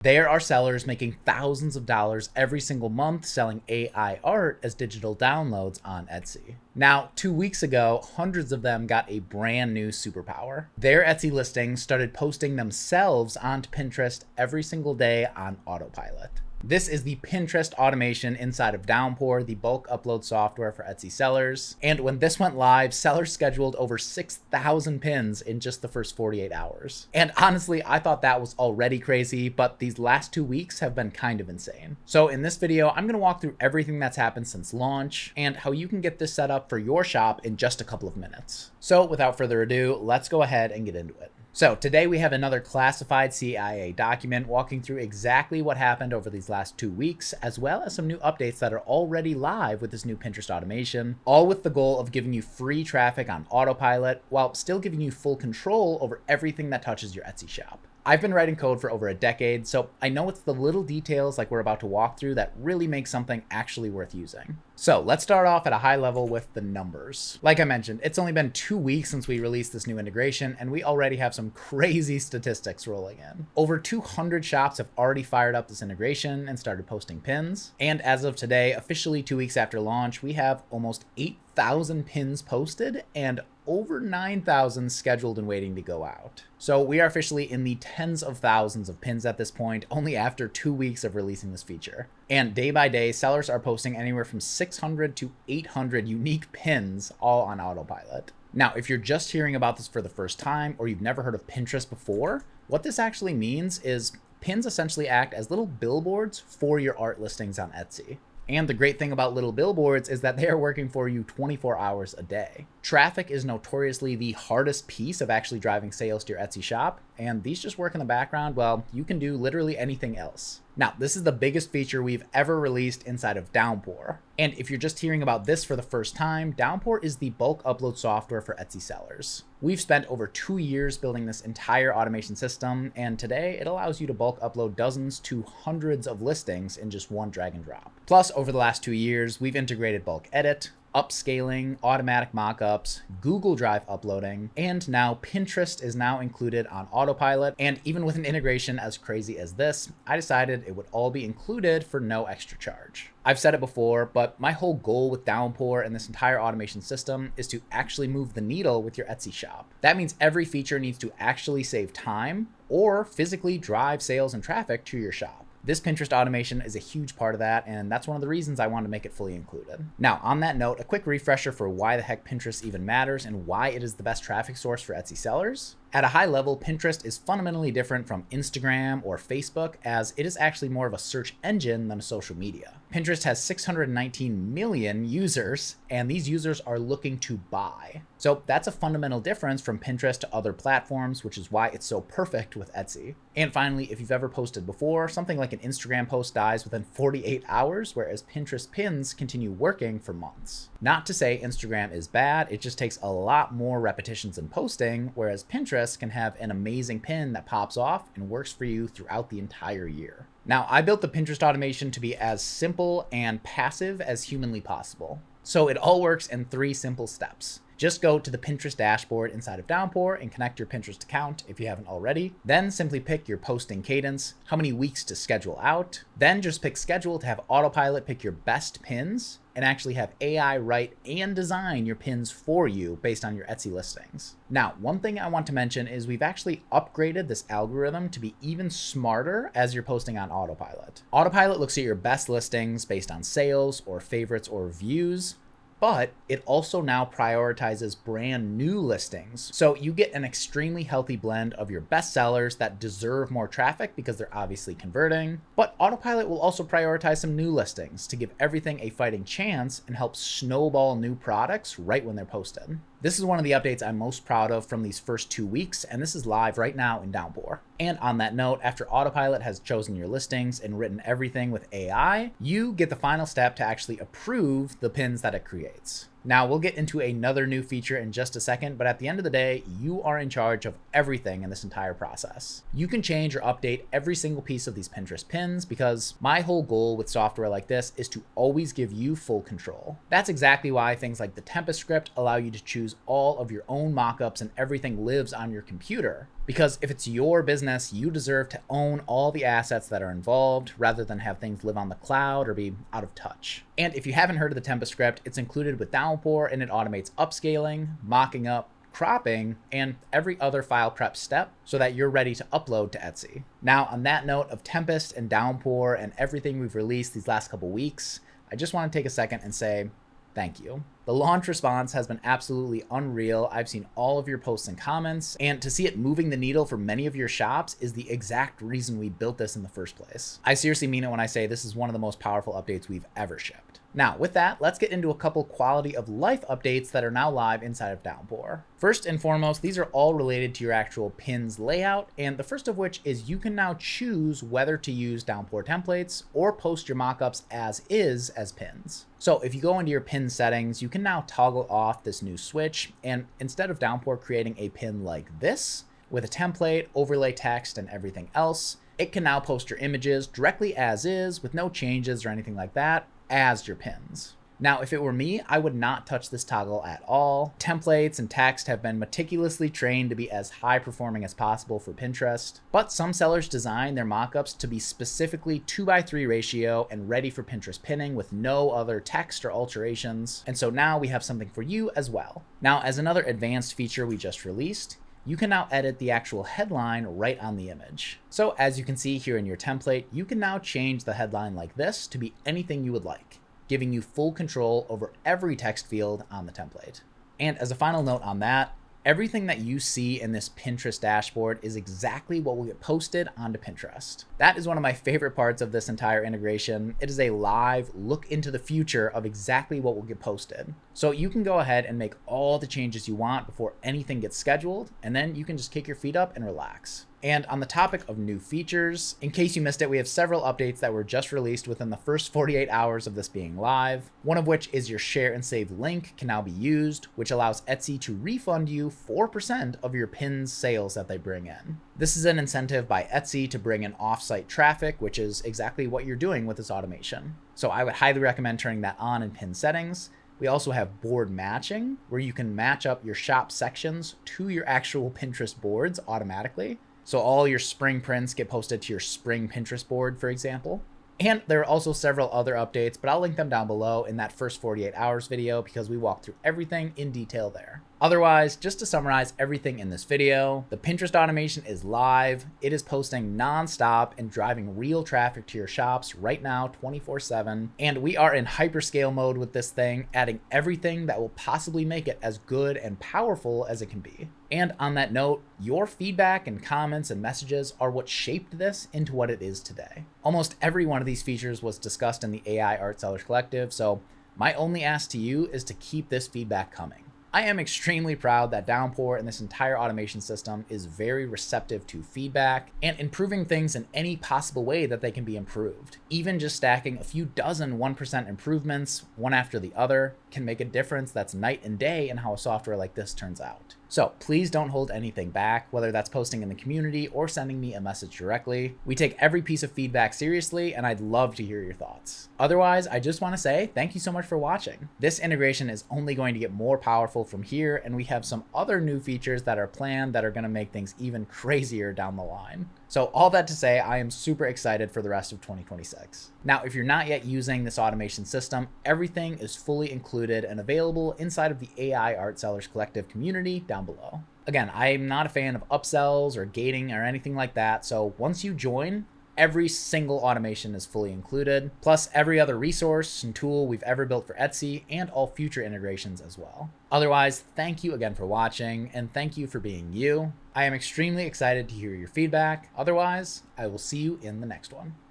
There are sellers making thousands of dollars every single month selling AI art as digital downloads on Etsy. Now, 2 weeks ago, hundreds of them got a brand new superpower. Their Etsy listings started posting themselves onto Pinterest every single day on autopilot. This is the Pinterest automation inside of Downpour, the bulk upload software for Etsy sellers. And when this went live, sellers scheduled over 6,000 pins in just the first 48 hours. And honestly, I thought that was already crazy, but these last 2 weeks have been kind of insane. So in this video, I'm gonna walk through everything that's happened since launch and how you can get this set up for your shop in just a couple of minutes. So without further ado, let's go ahead and get into it. So today we have another classified CIA document walking through exactly what happened over these last 2 weeks, as well as some new updates that are already live with this new Pinterest automation, all with the goal of giving you free traffic on autopilot while still giving you full control over everything that touches your Etsy shop. I've been writing code for over a decade, so I know it's the little details like we're about to walk through that really make something actually worth using. So let's start off at a high level with the numbers. Like I mentioned, it's only been 2 weeks since we released this new integration, and we already have some crazy statistics rolling in. Over 200 shops have already fired up this integration and started posting pins. And as of today, officially 2 weeks after launch, we have almost 8,000 pins posted and over 9,000 scheduled and waiting to go out. So we are officially in the tens of thousands of pins at this point, only after 2 weeks of releasing this feature. And day by day, sellers are posting anywhere from 600 to 800 unique pins, all on autopilot. Now, if you're just hearing about this for the first time, or you've never heard of Pinterest before, what this actually means is pins essentially act as little billboards for your art listings on Etsy. And the great thing about little billboards is that they are working for you 24 hours a day. Traffic is notoriously the hardest piece of actually driving sales to your Etsy shop, and these just work in the background while you can do literally anything else. Now, this is the biggest feature we've ever released inside of Downpour. And if you're just hearing about this for the first time, Downpour is the bulk upload software for Etsy sellers. We've spent over 2 years building this entire automation system, and today it allows you to bulk upload dozens to hundreds of listings in just one drag and drop. Plus, over the last 2 years, we've integrated bulk edit, upscaling, automatic mockups, Google Drive uploading, and now Pinterest is now included on autopilot. And even with an integration as crazy as this, I decided it would all be included for no extra charge. I've said it before, but my whole goal with Downpour and this entire automation system is to actually move the needle with your Etsy shop. That means every feature needs to actually save time or physically drive sales and traffic to your shop. This Pinterest automation is a huge part of that, and that's one of the reasons I want to make it fully included. Now, on that note, a quick refresher for why the heck Pinterest even matters and why it is the best traffic source for Etsy sellers. At a high level, Pinterest is fundamentally different from Instagram or Facebook, as it is actually more of a search engine than a social media. Pinterest has 619 million users, and these users are looking to buy. So that's a fundamental difference from Pinterest to other platforms, which is why it's so perfect with Etsy. And finally, if you've ever posted before, something like an Instagram post dies within 48 hours, whereas Pinterest pins continue working for months. Not to say Instagram is bad, it just takes a lot more repetitions in posting, whereas Pinterest can have an amazing pin that pops off and works for you throughout the entire year. Now, I built the Pinterest automation to be as simple and passive as humanly possible. So it all works in 3 simple steps. Just go to the Pinterest dashboard inside of Downpour and connect your Pinterest account if you haven't already. Then simply pick your posting cadence, how many weeks to schedule out. Then just pick schedule to have autopilot pick your best pins and actually have AI write and design your pins for you based on your Etsy listings. Now, one thing I want to mention is we've actually upgraded this algorithm to be even smarter as you're posting on autopilot. Autopilot looks at your best listings based on sales or favorites or views, but it also now prioritizes brand new listings. So you get an extremely healthy blend of your best sellers that deserve more traffic because they're obviously converting, but autopilot will also prioritize some new listings to give everything a fighting chance and help snowball new products right when they're posted. This is one of the updates I'm most proud of from these first 2 weeks, and this is live right now in Downpour. And on that note, after autopilot has chosen your listings and written everything with AI, you get the final step to actually approve the pins that it creates. Now, we'll get into another new feature in just a second, but at the end of the day, you are in charge of everything in this entire process. You can change or update every single piece of these Pinterest pins because my whole goal with software like this is to always give you full control. That's exactly why things like the Tempest script allow you to choose all of your own mockups and everything lives on your computer. Because if it's your business, you deserve to own all the assets that are involved rather than have things live on the cloud or be out of touch. And if you haven't heard of the Tempest script, it's included with Downpour and it automates upscaling, mocking up, cropping, and every other file prep step so that you're ready to upload to Etsy. Now, on that note of Tempest and Downpour and everything we've released these last couple weeks, I just want to take a second and say thank you. The launch response has been absolutely unreal. I've seen all of your posts and comments, and to see it moving the needle for many of your shops is the exact reason we built this in the first place. I seriously mean it when I say this is one of the most powerful updates we've ever shipped. Now, with that, let's get into a couple quality of life updates that are now live inside of Downpour. First and foremost, these are all related to your actual pins layout, and the first of which is you can now choose whether to use Downpour templates or post your mockups as is as pins. So if you go into your pin settings, you can now toggle off this new switch, and instead of Downpour creating a pin like this with a template, overlay text, and everything else, it can now post your images directly as is with no changes or anything like that as your pins. Now, if it were me, I would not touch this toggle at all. Templates and text have been meticulously trained to be as high performing as possible for Pinterest, but some sellers design their mockups to be specifically 2:3 ratio and ready for Pinterest pinning with no other text or alterations. And so now we have something for you as well. Now, as another advanced feature we just released, you can now edit the actual headline right on the image. So as you can see here in your template, you can now change the headline like this to be anything you would like, giving you full control over every text field on the template. And as a final note on that, everything that you see in this Pinterest dashboard is exactly what will get posted onto Pinterest. That is one of my favorite parts of this entire integration. It is a live look into the future of exactly what will get posted. So you can go ahead and make all the changes you want before anything gets scheduled, and then you can just kick your feet up and relax. And on the topic of new features, in case you missed it, we have several updates that were just released within the first 48 hours of this being live. One of which is your share and save link can now be used, which allows Etsy to refund you 4% of your pins sales that they bring in. This is an incentive by Etsy to bring in off-site traffic, which is exactly what you're doing with this automation. So I would highly recommend turning that on in pin settings. We also have board matching, where you can match up your shop sections to your actual Pinterest boards automatically. So all your spring prints get posted to your spring Pinterest board, for example. And there are also several other updates, but I'll link them down below in that first 48 hours video because we walk through everything in detail there. Otherwise, just to summarize everything in this video, the Pinterest automation is live. It is posting nonstop and driving real traffic to your shops right now, 24/7. And we are in hyperscale mode with this thing, adding everything that will possibly make it as good and powerful as it can be. And on that note, your feedback and comments and messages are what shaped this into what it is today. Almost every one of these features was discussed in the AI Art Sellers Collective, so my only ask to you is to keep this feedback coming. I am extremely proud that Downpour and this entire automation system is very receptive to feedback and improving things in any possible way that they can be improved. Even just stacking a few dozen 1% improvements, one after the other, can make a difference that's night and day in how a software like this turns out. So please don't hold anything back, whether that's posting in the community or sending me a message directly. We take every piece of feedback seriously, and I'd love to hear your thoughts. Otherwise, I just want to say thank you so much for watching. This integration is only going to get more powerful from here, and we have some other new features that are planned that are going to make things even crazier down the line. So all that to say, I am super excited for the rest of 2026. Now, if you're not yet using this automation system, everything is fully included and available inside of the AI Art Sellers Collective community down below. Again, I'm not a fan of upsells or gating or anything like that. So once you join, every single automation is fully included, plus every other resource and tool we've ever built for Etsy and all future integrations as well. Otherwise, thank you again for watching and thank you for being you. I am extremely excited to hear your feedback. Otherwise, I will see you in the next one.